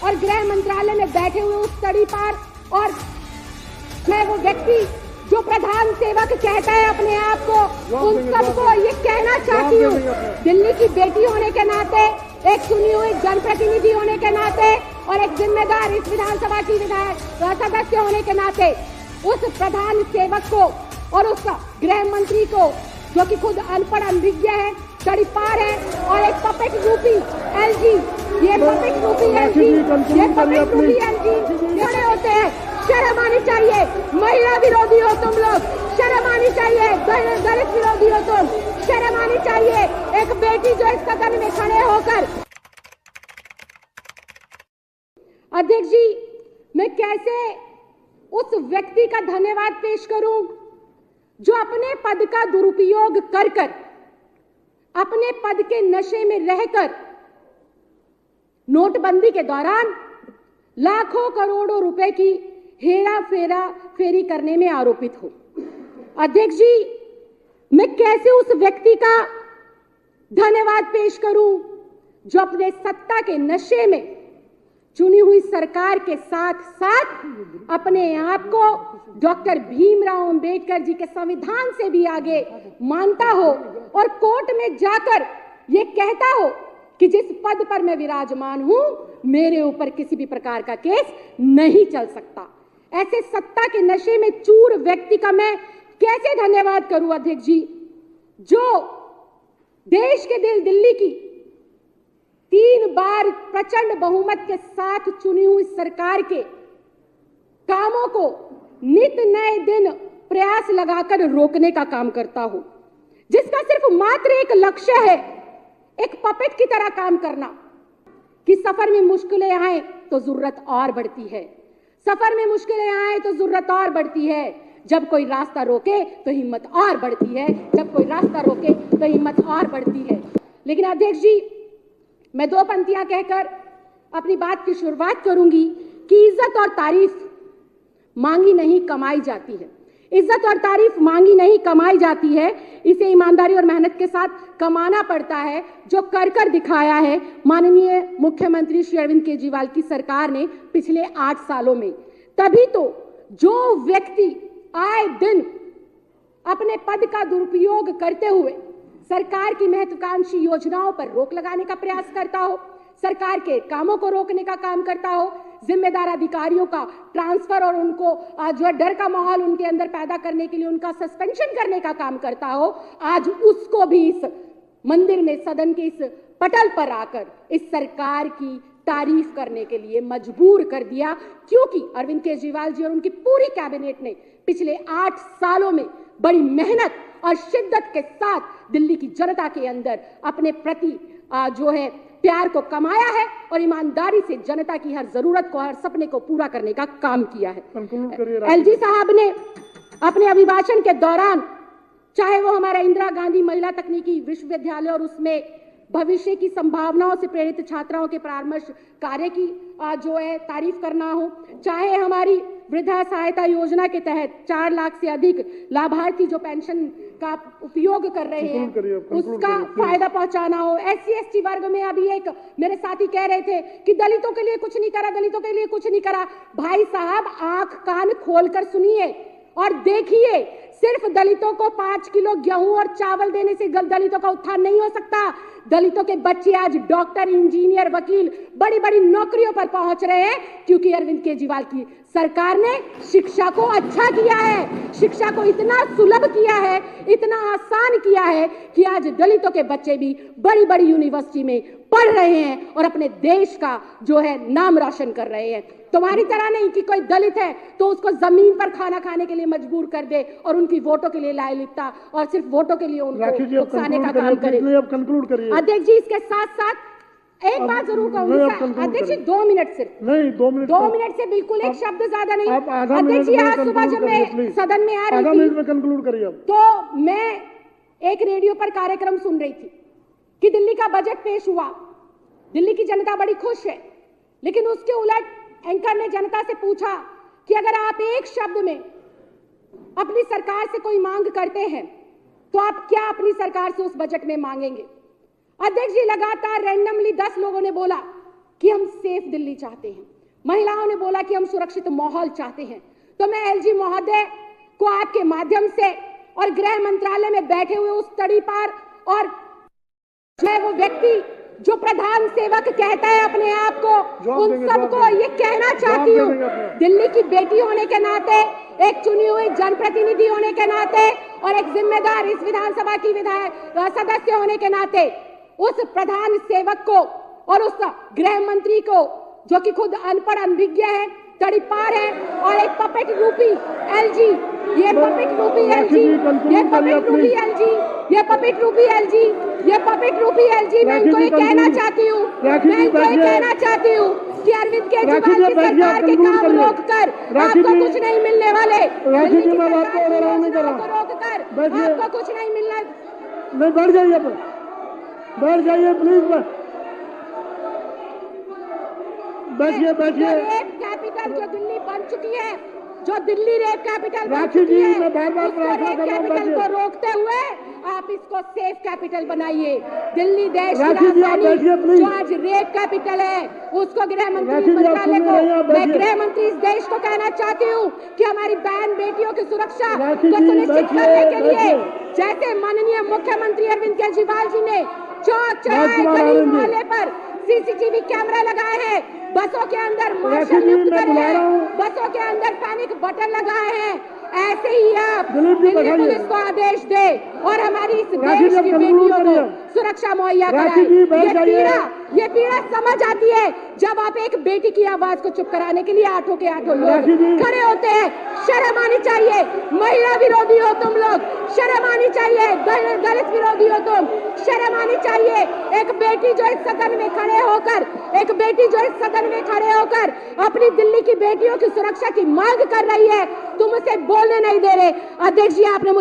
और गृह मंत्रालय में बैठे हुए उस तड़ी पार, और मैं वो व्यक्ति जो प्रधान सेवक कहता है अपने आप को, उन सबको ये कहना चाहती हूँ, दिल्ली की बेटी होने के नाते, एक चुनी हुई जनप्रतिनिधि होने के नाते और एक जिम्मेदार इस विधानसभा की सदस्य होने के नाते, उस प्रधान सेवक को और उस गृह मंत्री को जो कि खुद अनपढ़ अनभिज्ञ है, तड़ी पार है, और एक पपेट रूपी एलजी, ये पपेट रूपी एलजी, ये पपेट रूपी एलजी खड़े होते हैं। शर्म आनी चाहिए, महिला विरोधी हो तुम लोग, शर्म आनी चाहिए, दलित विरोधी हो तुम, शर्म आनी चाहिए। एक बेटी जो इस सदन में खड़े होकर, अध्यक्ष जी, मैं कैसे उस व्यक्ति का धन्यवाद पेश करूं जो अपने पद का दुरुपयोग कर अपने पद के नशे में रहकर नोटबंदी के दौरान लाखों करोड़ों रुपए की हेरा फेरी करने में आरोपित हो। अध्यक्ष जी, मैं कैसे उस व्यक्ति का धन्यवाद पेश करूं जो अपने सत्ता के नशे में चुनी हुई सरकार के साथ साथ अपने आप को डॉक्टर भीमराव अंबेडकर जी के संविधान से भी आगे मानता हो और कोर्ट में जाकर ये कहता हो कि जिस पद पर मैं विराजमान हूं, मेरे ऊपर किसी भी प्रकार का केस नहीं चल सकता। ऐसे सत्ता के नशे में चूर व्यक्ति का मैं कैसे धन्यवाद करूं अध्यक्ष जी, जो देश के दिल्ली की 3 बार प्रचंड बहुमत के साथ चुनी हुई सरकार के कामों को नित नए दिन प्रयास लगाकर रोकने का काम करता हो, जिसका सिर्फ मात्र एक लक्ष्य है, एक पपेट की तरह काम करना कि सफर में मुश्किलें आए तो जरूरत और बढ़ती है, सफर में मुश्किलें आए तो जरूरत और बढ़ती है, जब कोई रास्ता रोके तो हिम्मत और बढ़ती है, जब कोई रास्ता रोके तो हिम्मत और बढ़ती है। लेकिन अध्यक्ष जी, मैं 2 पंक्तियां कहकर अपनी बात की शुरुआत करूंगी कि इज्जत और तारीफ मांगी नहीं कमाई जाती है। इज्जत और तारीफ मांगी नहीं कमाई जाती है, इसे ईमानदारी और मेहनत के साथ कमाना पड़ता है, जो कर दिखाया है माननीय मुख्यमंत्री श्री अरविंद केजरीवाल की सरकार ने पिछले 8 सालों में। तभी तो जो व्यक्ति आए दिन अपने पद का दुरुपयोग करते हुए सरकार की महत्वाकांक्षी योजनाओं पर रोक लगाने का प्रयास करता हो, सरकार के कामों को रोकने का काम करता हो, जिम्मेदार अधिकारियों का ट्रांसफर और उनको जो डर का माहौल उनके अंदर पैदा करने के लिए उनका सस्पेंशन करने का काम करता हो, आज उसको भी इस मंदिर में, सदन के इस पटल पर आकर इस सरकार की तारीफ करने के लिए मजबूर कर दिया, क्योंकि अरविंद केजरीवाल जी और उनकी पूरी कैबिनेट ने पिछले 8 सालों में बड़ी मेहनत और शिद्दत के साथ दिल्ली की जनता के अंदर अपने प्रति जो है प्यार को कमाया है और ईमानदारी से जनता की हर जरूरत को, हर सपने को पूरा करने का काम किया है। एलजी साहब ने अपने अभिभाषण के दौरान, चाहे वो हमारा इंदिरा गांधी महिला तकनीकी विश्वविद्यालय और उसमें भविष्य की संभावनाओं से प्रेरित छात्राओं के परामर्श कार्य की जो है तारीफ करना हो, चाहे हमारी वृद्धा सहायता योजना के तहत 4 लाख से अधिक लाभार्थी जो पेंशन का उपयोग कर रहे हैं उसका फायदा पहुंचाना हो, SC/ST वर्ग में अभी एक मेरे साथी कह रहे थे कि दलितों के लिए कुछ नहीं करा, दलितों के लिए कुछ नहीं करा। भाई साहब, आंख कान खोलकर सुनिए और देखिए, सिर्फ दलितों को 5 किलो गेहूं और चावल देने से दलितों का उत्थान नहीं हो सकता। दलितों के बच्चे आज डॉक्टर, इंजीनियर, वकील, बड़ी बड़ी नौकरियों पर पहुंच रहे हैं क्योंकि अरविंद केजरीवाल की सरकार ने शिक्षा को अच्छा किया है, शिक्षा को इतना सुलभ किया है, इतना आसान किया है कि आज दलितों के बच्चे भी बड़ी बड़ी यूनिवर्सिटी में पढ़ रहे हैं और अपने देश का जो है नाम रोशन कर रहे हैं। तुम्हारी तरह नहीं कि कोई दलित है तो उसको जमीन पर खाना खाने के लिए मजबूर कर दे और उनकी वोटों के लिए लाए लिपटा और सिर्फ वोटों के लिए उनको उकसाने का काम करे। अध्यक्ष जी, इसके साथ साथ एक बात जरूर कहूंगी अध्यक्ष जी, 2 मिनट सिर्फ, नहीं 2 मिनट से बिल्कुल एक शब्द ज्यादा नहीं। अध्यक्ष जी, आज सुबह जब मैं सदन में आ रही थी तो मैं एक रेडियो पर कार्यक्रम सुन रही थी कि दिल्ली का बजट पेश हुआ, दिल्ली की जनता बड़ी खुश है, लेकिन उसके उलट एंकर ने जनता से पूछा कि अगर आप एक शब्द में अपनी सरकार से कोई मांग करते हैं तो आप क्या अपनी सरकार से उस बजट में मांगेंगे। अध्यक्ष जी, लगातार रैंडमली 10 लोगों ने बोला कि हम सेफ दिल्ली चाहते हैं, महिलाओं ने बोला कि हम सुरक्षित माहौल चाहते हैं। तो मैं एलजी महोदय को आपके माध्यम से और गृह मंत्रालय में बैठे हुए उस तड़ीपार और जो है वो व्यक्ति जो प्रधान सेवक कहता है अपने आप को, उन सबको ये कहना चाहती हूँ, दिल्ली की बेटी होने के नाते, एक चुनी हुई जनप्रतिनिधि होने के नाते और एक जिम्मेदार इस विधानसभा की सदस्य होने के नाते उस प्रधान सेवक को और उस गृह मंत्री को जो कि खुद अनपढ़ अनभिज्ञ है, तड़ीपार है और एक पपेट रूपी एलजी, ये पपेट रूपी एलजी, ये पपेट रूपी एलजी, ये पपेट रूपी एलजी, ये पपेट रूपी एलजी, मैं इनको ये कहना चाहती हूँ, मैं इनको ये कहना चाहती हूँ कि अरविंद केजरीवाल की सरकार के काम रोककर आपको कुछ नहीं मिलने वाले, दिल्ली की सरकार की योजनाओं को रोककर आपको कुछ नहीं मिलने। नहीं, बैठ जाइए प्लीज, बैठिए बैठिए। रेप कैपिटल जो दिल्ली बन चुकी है, जो दिल्ली रेप कैपिटल बन राखी चुकी जी, है, मैं बार-बार प्रार्थना कर रहा हूं, कैपिटल को रोकते हुए आप इसको सेफ कैपिटल बनाइए। दिल्ली देश की राखी जी, आप बैठिए, राजधानी प्लीज। जो आज रेप कैपिटल है, उसको गृह मंत्री मंत्रालय को, मैं गृह मंत्री इस देश को कहना चाहती हूँ कि हमारी बहन बेटियों की सुरक्षा को सुनिश्चित करने के लिए जैसे माननीय मुख्यमंत्री अरविंद केजरीवाल जी ने चौक चौराहे गली मोहल्ले पर सीसीटीवी कैमरा लगाए हैं, बसों के अंदर मार्शल नियुक्त करे हैं, बसों के अंदर पैनिक बटन लगाए हैं, ऐसे ही आप दिल्ली पुलिस को आदेश दे और हमारी इस देश की बेटियों को सुरक्षा मुहैया कराए। ये पीड़ा समझ आती है जब आप एक बेटी की आवाज को चुप कराने के लिए आठों के आठों लोग खड़े होते हैं। शर्म आनी चाहिए, महिला विरोधी हो तुम लोग, शर्म आनी चाहिए, दलित विरोधी हो तुम, शर्म आनी चाहिए। एक बेटी जो इस सदन में खड़े होकर, एक बेटी जो इस सदन में खड़े होकर अपनी दिल्ली की बेटियों की सुरक्षा की मांग कर रही है, तुम उसे बोलने नहीं दे रहे। अध्यक्ष जी, आपने